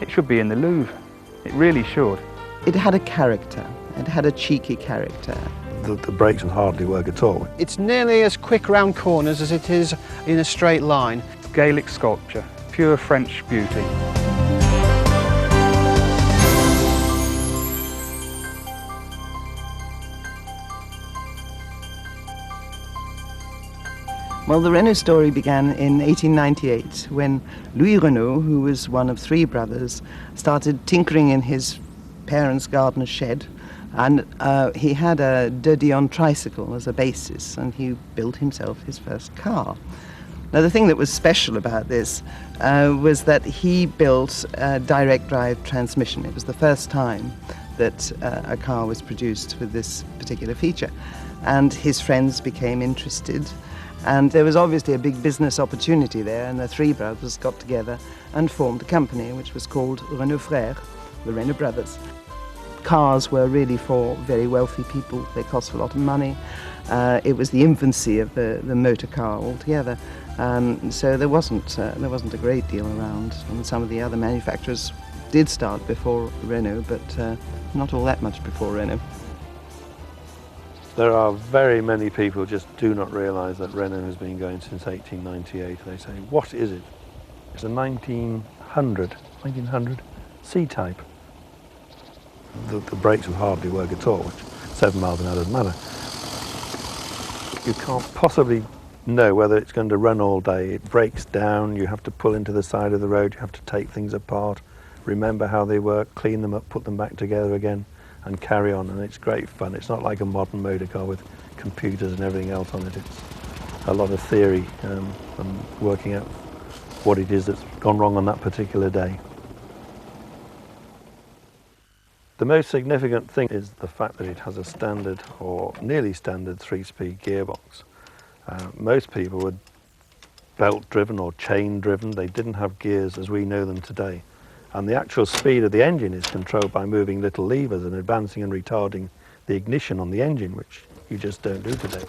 It should be in the Louvre. It really should. It had a character. It had a cheeky character. The brakes would hardly work at all. It's nearly as quick round corners as it is in a straight line. Gaelic sculpture, pure French beauty. Well, the Renault story began in 1898 when Louis Renault, who was one of three brothers, started tinkering in his parents' garden shed, and he had a de Dion tricycle as a basis, and he built himself his first car. Now, the thing that was special about this was that he built a direct drive transmission. It was the first time that a car was produced with this particular feature, and his friends became interested. And there was obviously a big business opportunity there, and the three brothers got together and formed a company which was called Renault Frères, the Renault Brothers. Cars were really for very wealthy people. They cost a lot of money. It was the infancy of the motor car altogether. So there wasn't a great deal around. And some of the other manufacturers did start before Renault, but not all that much before Renault. There are very many people who just do not realise that Renault has been going since 1898. They say, what is it? It's a 1900 C-Type. The brakes would hardly work at all, which 7 miles an hour doesn't matter. You can't possibly know whether it's going to run all day. It breaks down, you have to pull into the side of the road, you have to take things apart, remember how they work, clean them up, put them back together again, and carry on, and it's great fun. It's not like a modern motor car with computers and everything else on it. It's a lot of theory and working out what it is that's gone wrong on that particular day. The most significant thing is the fact that it has a standard or nearly standard 3-speed gearbox. Most people were belt driven or chain driven. They didn't have gears as we know them today. And the actual speed of the engine is controlled by moving little levers and advancing and retarding the ignition on the engine, which you just don't do today.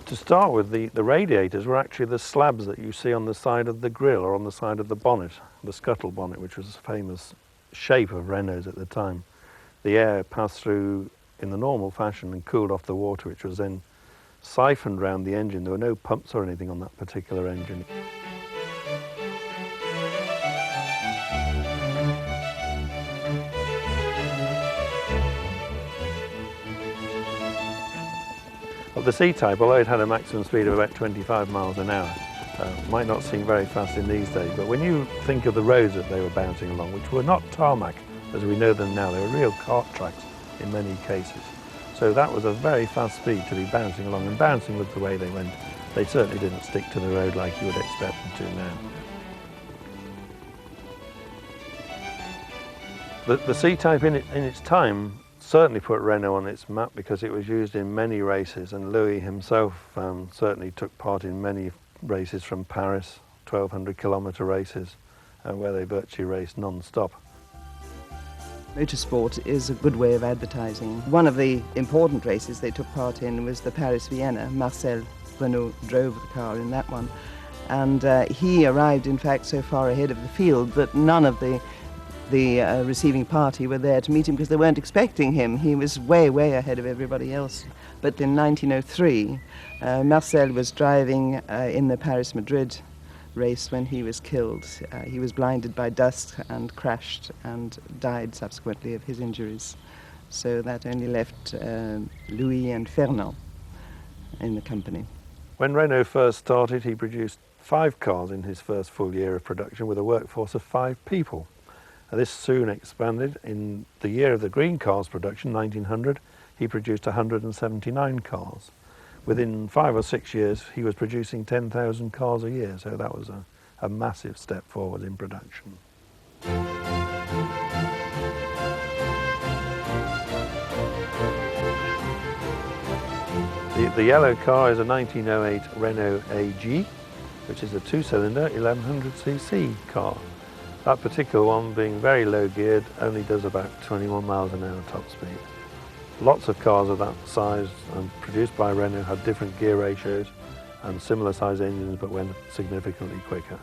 To start with, the radiators were actually the slabs that you see on the side of the grille or on the side of the bonnet, the scuttle bonnet, which was a famous shape of Renaults at the time. The air passed through in the normal fashion and cooled off the water, which was then siphoned round the engine. There were no pumps or anything on that particular engine. Well, the C-Type, although it had a maximum speed of about 25 miles an hour, might not seem very fast in these days, but when you think of the roads that they were bouncing along, which were not tarmac as we know them now, they were real cart tracks in many cases. So that was a very fast speed to be bouncing along, and bouncing with the way they went, they certainly didn't stick to the road like you would expect them to now. The C-Type in its time certainly put Renault on its map because it was used in many races, and Louis himself certainly took part in many races from Paris, 1,200-kilometre races, where they virtually raced non-stop. Motorsport is a good way of advertising. One of the important races they took part in was the Paris-Vienna. Marcel Renault drove the car in that one, and he arrived in fact so far ahead of the field that none of the receiving party were there to meet him because they weren't expecting him. He was way, way ahead of everybody else. But in 1903, Marcel was driving in the Paris-Madrid race when he was killed. He was blinded by dust and crashed and died subsequently of his injuries. So that only left Louis and Fernand in the company. When Renault first started, he produced 5 cars in his first full year of production with a workforce of 5 people. This soon expanded. In the year of the green cars production, 1900, he produced 179 cars. Within 5 or 6 years, he was producing 10,000 cars a year, so that was a massive step forward in production. The yellow car is a 1908 Renault AG, which is a 2-cylinder 1100cc car. That particular one, being very low geared, only does about 21 miles an hour top speed. Lots of cars of that size produced by Renault had different gear ratios and similar size engines but went significantly quicker.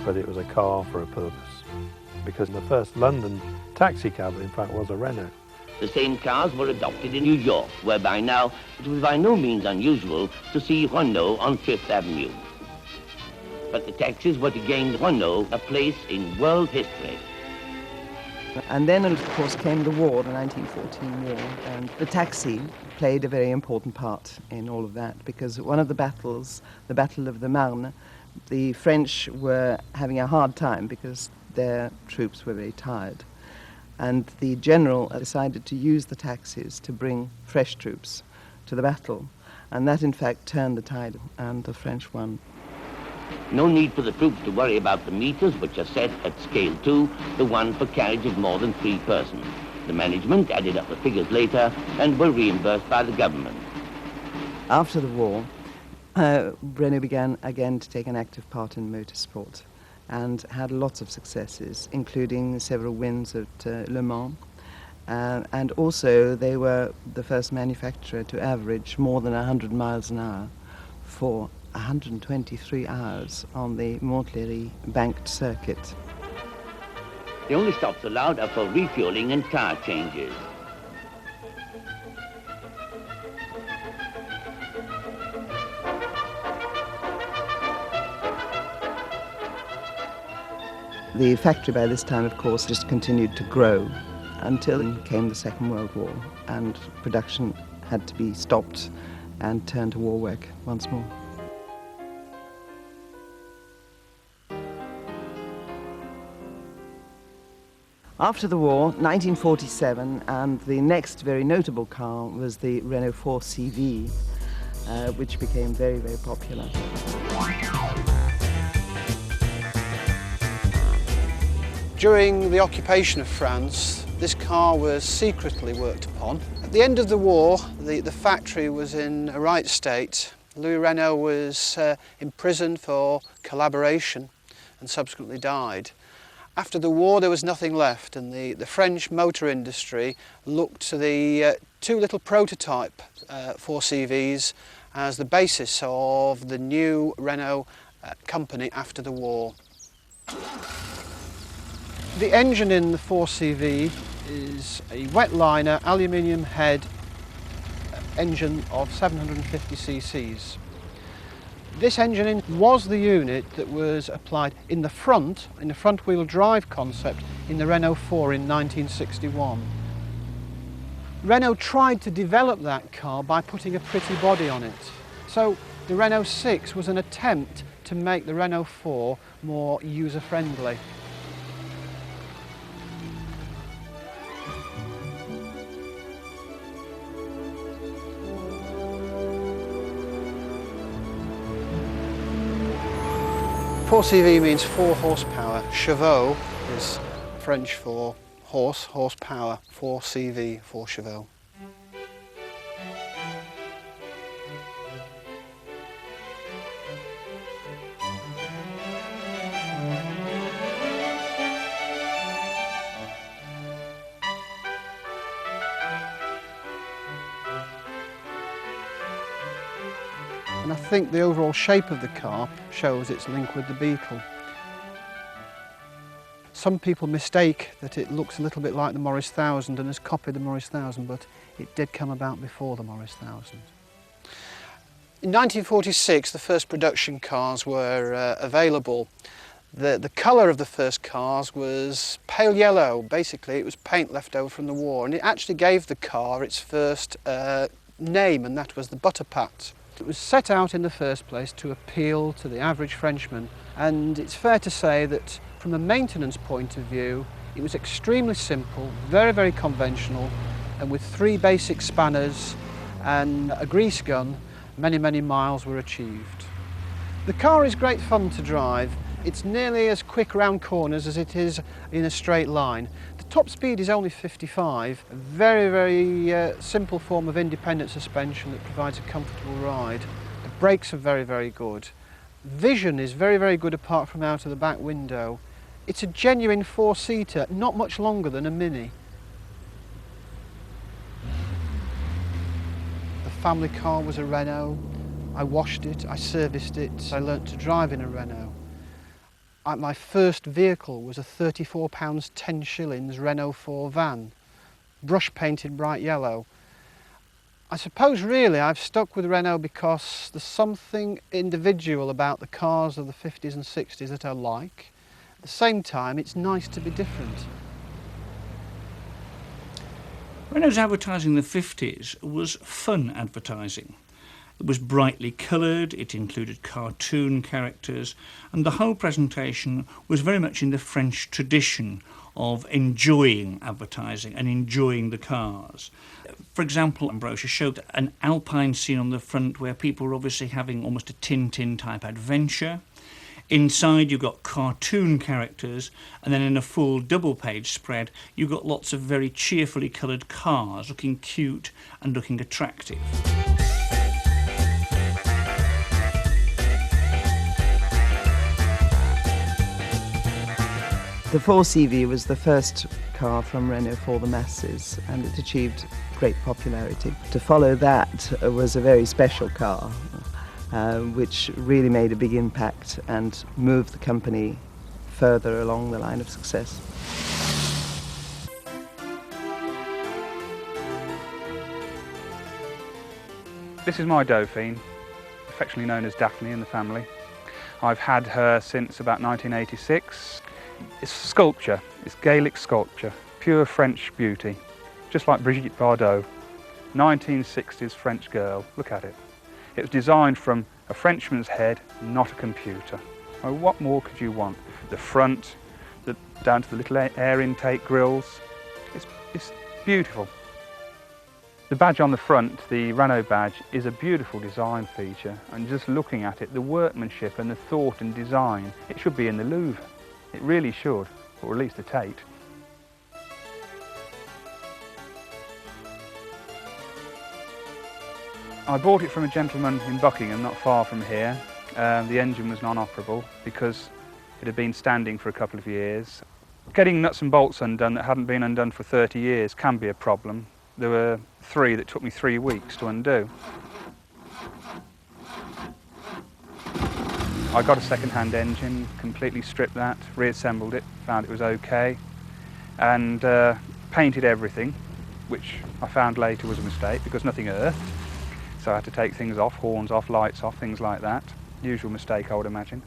but it was a car for a purpose. Because the first London taxi cab, in fact, was a Renault. The same cars were adopted in New York, where by now it was by no means unusual to see Renault on Fifth Avenue. But the taxis were to gain Renault a place in world history. And then, of course, came the war, the 1914 war, and the taxi played a very important part in all of that, because one of the battles, the Battle of the Marne, the French were having a hard time because their troops were very tired. And the general decided to use the taxis to bring fresh troops to the battle. And that, in fact, turned the tide, and the French won. No need for the troops to worry about the meters, which are set at scale 2, the one for carriage of more than 3 persons. The management added up the figures later and were reimbursed by the government. After the war, Renault began again to take an active part in motorsport and had lots of successes, including several wins at Le Mans. And also they were the first manufacturer to average more than 100 miles an hour for 123 hours on the Montlhéry banked circuit. The only stops allowed are for refueling and tire changes. The factory by this time, of course, just continued to grow until came the Second World War, and production had to be stopped and turned to war work once more. After the war, 1947, and the next very notable car was the Renault 4 CV, which became very, very popular. During the occupation of France, this car was secretly worked upon. At the end of the war, the factory was in a right state. Louis Renault was imprisoned for collaboration and subsequently died. After the war, there was nothing left, and the French motor industry looked to the 2 little prototype 4CVs as the basis of the new Renault company after the war. The engine in the 4CV is a wet liner aluminium head engine of 750 cc's. This engine was the unit that was applied in the front-wheel drive concept in the Renault 4 in 1961. Renault tried to develop that car by putting a pretty body on it. So the Renault 6 was an attempt to make the Renault 4 more user-friendly. Four CV means 4 horsepower. Chevaux is French for horse, horsepower. 4 CV, 4 chevaux. And I think the overall shape of the car shows its link with the Beetle. Some people mistake that it looks a little bit like the Morris 1000 and has copied the Morris 1000, but it did come about before the Morris 1000. In 1946, the first production cars were available. The colour of the first cars was pale yellow. Basically, it was paint left over from the war, and it actually gave the car its first name, and that was the Butterpat. It was set out in the first place to appeal to the average Frenchman, and it's fair to say that from a maintenance point of view, it was extremely simple, very, very conventional, and with 3 basic spanners and a grease gun, many, many miles were achieved. The car is great fun to drive. It's nearly as quick round corners as it is in a straight line. The top speed is only 55, a very, very simple form of independent suspension that provides a comfortable ride. The brakes are very, very good. Vision is very, very good apart from out of the back window. It's a genuine 4-seater, not much longer than a Mini. The family car was a Renault. I washed it, I serviced it, I learnt to drive in a Renault. My first vehicle was a £34 10 shillings Renault 4 van, brush painted bright yellow. I suppose really I've stuck with Renault because there's something individual about the cars of the 50s and 60s that I like. At the same time, it's nice to be different. Renault's advertising in the 50s was fun advertising. It was brightly coloured, it included cartoon characters, and the whole presentation was very much in the French tradition of enjoying advertising and enjoying the cars. For example, a brochure showed an alpine scene on the front where people were obviously having almost a Tintin type adventure. Inside you've got cartoon characters, and then in a full double page spread you've got lots of very cheerfully coloured cars looking cute and looking attractive. The 4CV was the first car from Renault for the masses, and it achieved great popularity. To follow that was a very special car, which really made a big impact and moved the company further along the line of success. This is my Dauphine, affectionately known as Daphne in the family. I've had her since about 1986. It's sculpture, it's Gaelic sculpture, pure French beauty, just like Brigitte Bardot, 1960s French girl, look at it. It was designed from a Frenchman's head, not a computer. Oh, what more could you want? The front, down to the little air intake grills, it's beautiful. The badge on the front, the Renault badge, is a beautiful design feature, and just looking at it, the workmanship and the thought and design, it should be in the Louvre. It really should, or at least the Tate. I bought it from a gentleman in Buckingham, not far from here. The engine was non-operable because it had been standing for a couple of years. Getting nuts and bolts undone that hadn't been undone for 30 years can be a problem. There were 3 that took me 3 weeks to undo. I got a second-hand engine, completely stripped that, reassembled it, found it was okay, and painted everything, which I found later was a mistake because nothing earthed. So I had to take things off, horns off, lights off, things like that. Usual mistake, I would imagine.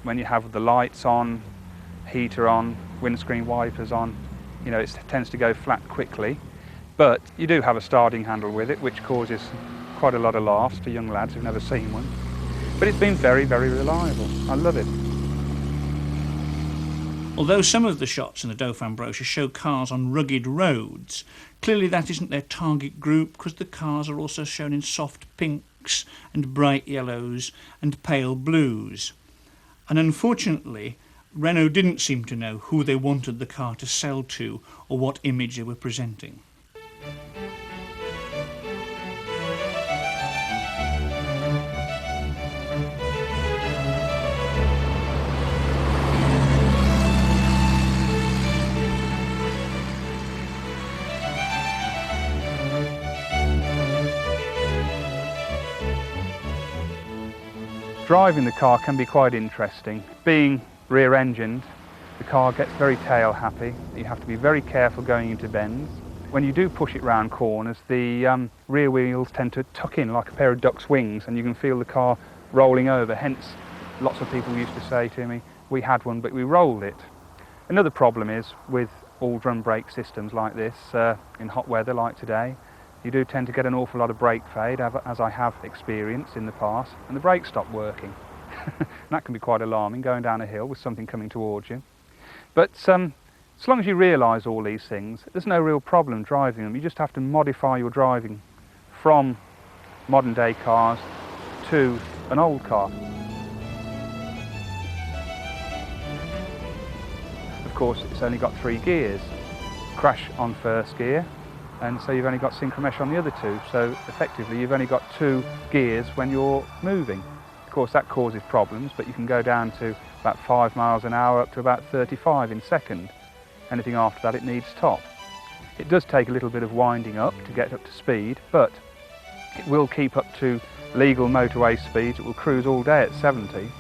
When you have the lights on, heater on, windscreen wipers on, you know, it tends to go flat quickly. But you do have a starting handle with it, which causes quite a lot of laughs to young lads who've never seen one. But it's been very, very reliable. I love it. Although some of the shots in the Dauphin brochure show cars on rugged roads, clearly that isn't their target group because the cars are also shown in soft pinks and bright yellows and pale blues. And unfortunately, Renault didn't seem to know who they wanted the car to sell to or what image they were presenting. Driving the car can be quite interesting. Being rear-engined, the car gets very tail-happy. You have to be very careful going into bends. When you do push it round corners, the rear wheels tend to tuck in like a pair of duck's wings, and you can feel the car rolling over. Hence, lots of people used to say to me, we had one, but we rolled it. Another problem is with all drum brake systems like this, in hot weather like today, you do tend to get an awful lot of brake fade, as I have experienced in the past, and the brakes stop working. And that can be quite alarming, going down a hill with something coming towards you. But as long as you realise all these things, there's no real problem driving them. You just have to modify your driving from modern day cars to an old car. Of course, it's only got 3 gears. Crash on first gear, and so you've only got synchromesh on the other 2. So effectively you've only got 2 gears when you're moving. Of course that causes problems, but you can go down to about 5 miles an hour up to about 35 in second. Anything after that it needs top. It does take a little bit of winding up to get up to speed, but It will keep up to legal motorway speeds. It will cruise all day at 70.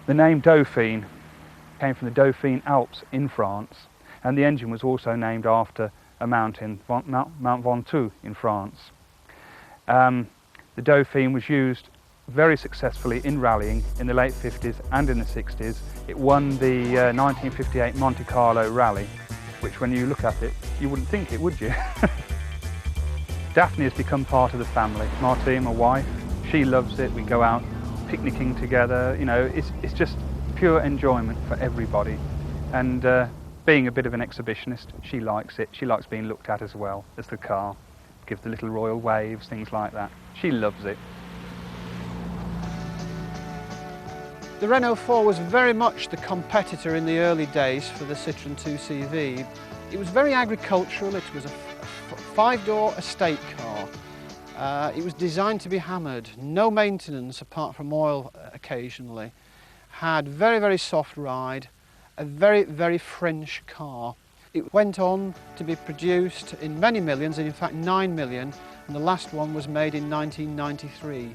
The name Dauphine came from the Dauphine Alps in France, and the engine was also named after a mountain, Mount Ventoux in France. The Dauphine was used very successfully in rallying in the late 50s and in the 60s. It won the 1958 Monte Carlo Rally, which when you look at it, you wouldn't think it, would you? Daphne has become part of the family. Martine, my wife, she loves it. We go out picnicking together. You know, it's just pure enjoyment for everybody. And being a bit of an exhibitionist, she likes it. She likes being looked at as well as the car. Gives the little royal waves, things like that. She loves it. The Renault 4 was very much the competitor in the early days for the Citroën 2CV. It was very agricultural. It was a five-door estate car. It was designed to be hammered, no maintenance apart from oil occasionally. Had very, very soft ride, a very, very French car. It went on to be produced in many millions, in fact 9 million, and the last one was made in 1993.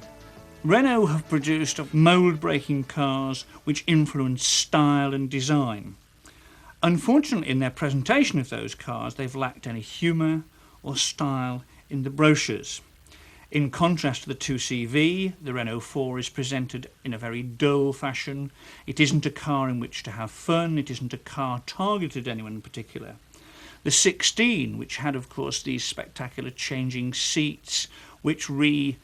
Renault have produced mould-breaking cars which influence style and design. Unfortunately, in their presentation of those cars, they've lacked any humour or style in the brochures. In contrast to the 2CV, the Renault 4 is presented in a very dull fashion. It isn't a car in which to have fun, it isn't a car targeted at anyone in particular. The 16, which had of course these spectacular changing seats, which redefined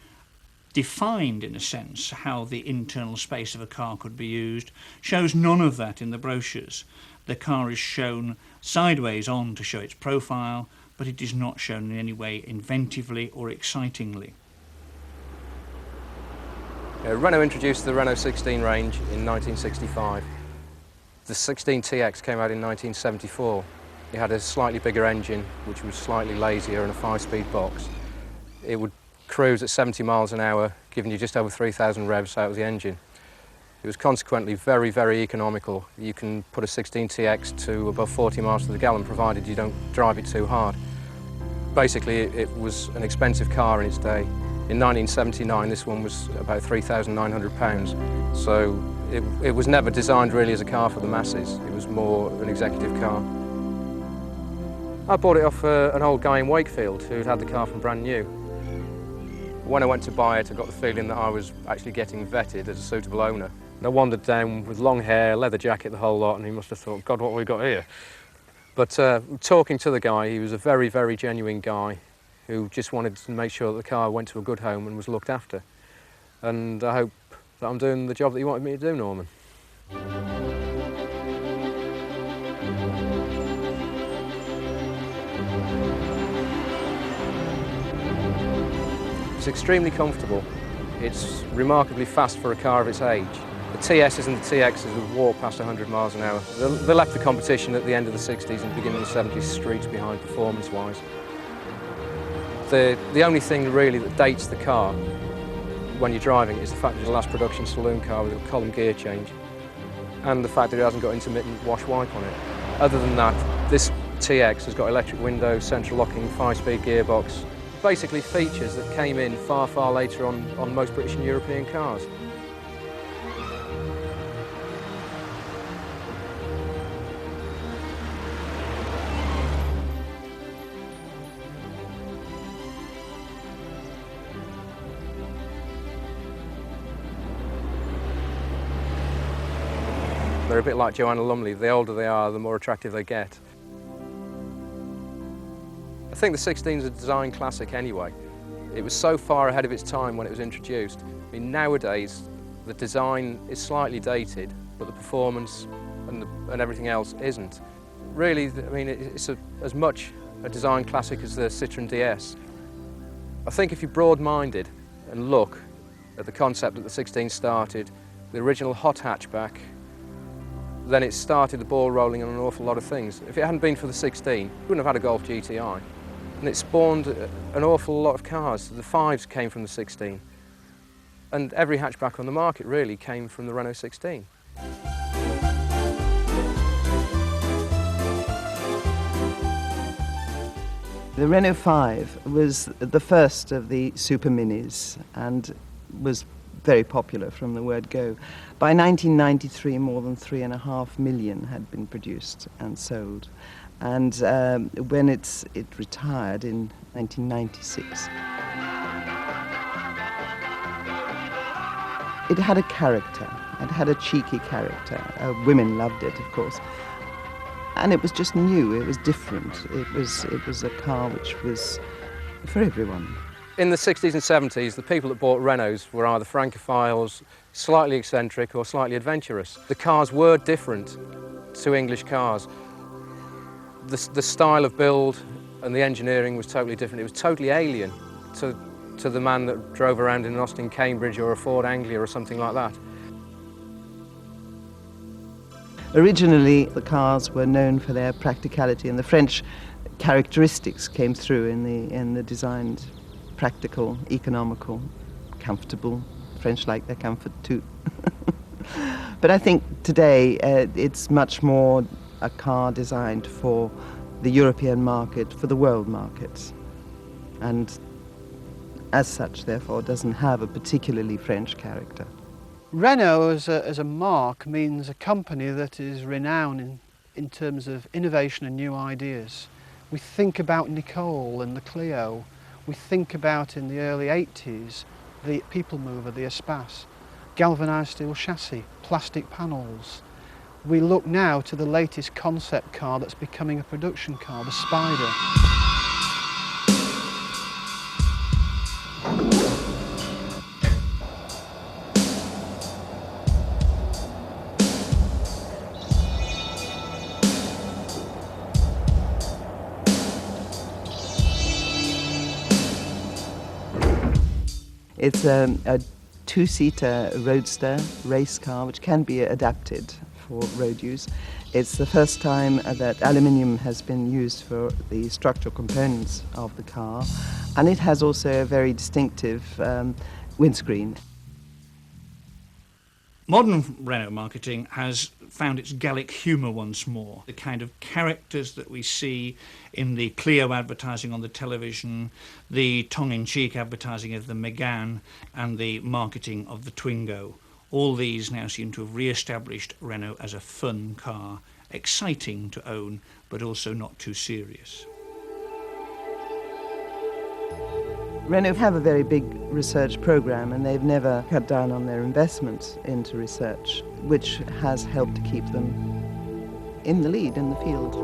in a sense how the internal space of a car could be used, shows none of that in the brochures. The car is shown sideways on to show its profile, but it is not shown in any way inventively or excitingly. Renault introduced the Renault 16 range in 1965. The 16 TX came out in 1974. It had a slightly bigger engine, which was slightly lazier, and a 5-speed box. It would cruise at 70 miles an hour, giving you just over 3,000 revs out of the engine. It was consequently very, very economical. You can put a 16 TX to above 40 miles to the gallon, provided you don't drive it too hard. Basically, it was an expensive car in its day. In 1979, this one was about £3,900. So it was never designed really as a car for the masses. It was more an executive car. I bought it off an old guy in Wakefield who'd had the car from brand new. When I went to buy it, I got the feeling that I was actually getting vetted as a suitable owner. And I wandered down with long hair, leather jacket, the whole lot, and he must have thought, God, what have we got here? But talking to the guy, he was a very, very genuine guy who just wanted to make sure that the car went to a good home and was looked after. And I hope that I'm doing the job that you wanted me to do, Norman. It's extremely comfortable. It's remarkably fast for a car of its age. The TSs and the TXs would walk past 100 miles an hour. They left the competition at the end of the 60s and beginning of the 70s streets behind performance-wise. The only thing really that dates the car when you're driving is the fact that it's the last production saloon car with a column gear change, and the fact that it hasn't got intermittent wash wipe on it. Other than that, this TX has got electric windows, central locking, 5-speed gearbox. Basically features that came in far, far later on most British and European cars. They're a bit like Joanna Lumley. The older they are, the more attractive they get. I think the 16 is a design classic anyway. It was so far ahead of its time when it was introduced. I mean, nowadays, the design is slightly dated, but the performance and everything else isn't. Really, I mean, it's as much a design classic as the Citroën DS. I think if you're broad-minded and look at the concept that the 16 started, the original hot hatchback, then it started the ball rolling on an awful lot of things. If it hadn't been for the 16, we wouldn't have had a Golf GTI. And it spawned an awful lot of cars. The 5s came from the 16. And every hatchback on the market really came from the Renault 16. The Renault 5 was the first of the super minis and was very popular from the word go. By 1993, more than 3.5 million had been produced and sold. And when it retired in 1996, it had a character. It had a cheeky character. Women loved it, of course. And it was just new. It was different. It was a car which was for everyone. In the 60s and 70s, the people that bought Renaults were either Francophiles, slightly eccentric or slightly adventurous. The cars were different to English cars. The style of build and the engineering was totally different. It was totally alien to the man that drove around in an Austin Cambridge or a Ford Anglia or something like that. Originally, the cars were known for their practicality, and the French characteristics came through in the designed, practical, economical, comfortable. French like their comfort too. But I think today it's much more a car designed for the European market, for the world markets, and as such, therefore, doesn't have a particularly French character. Renault as a mark means a company that is renowned in terms of innovation and new ideas. We think about Nicole and the Clio. We think about, in the early 80s, the people mover, the Espace, galvanised steel chassis, plastic panels. We look now to the latest concept car that's becoming a production car, the Spider. It's a two-seater roadster race car which can be adapted for road use. It's the first time that aluminium has been used for the structural components of the car, and it has also a very distinctive windscreen. Modern Renault marketing has found its Gallic humour once more. The kind of characters that we see in the Clio advertising on the television, the tongue-in-cheek advertising of the Megane, and the marketing of the Twingo. All these now seem to have re-established Renault as a fun car, exciting to own, but also not too serious. Renault have a very big research program, and they've never cut down on their investment into research, which has helped to keep them in the lead in the field.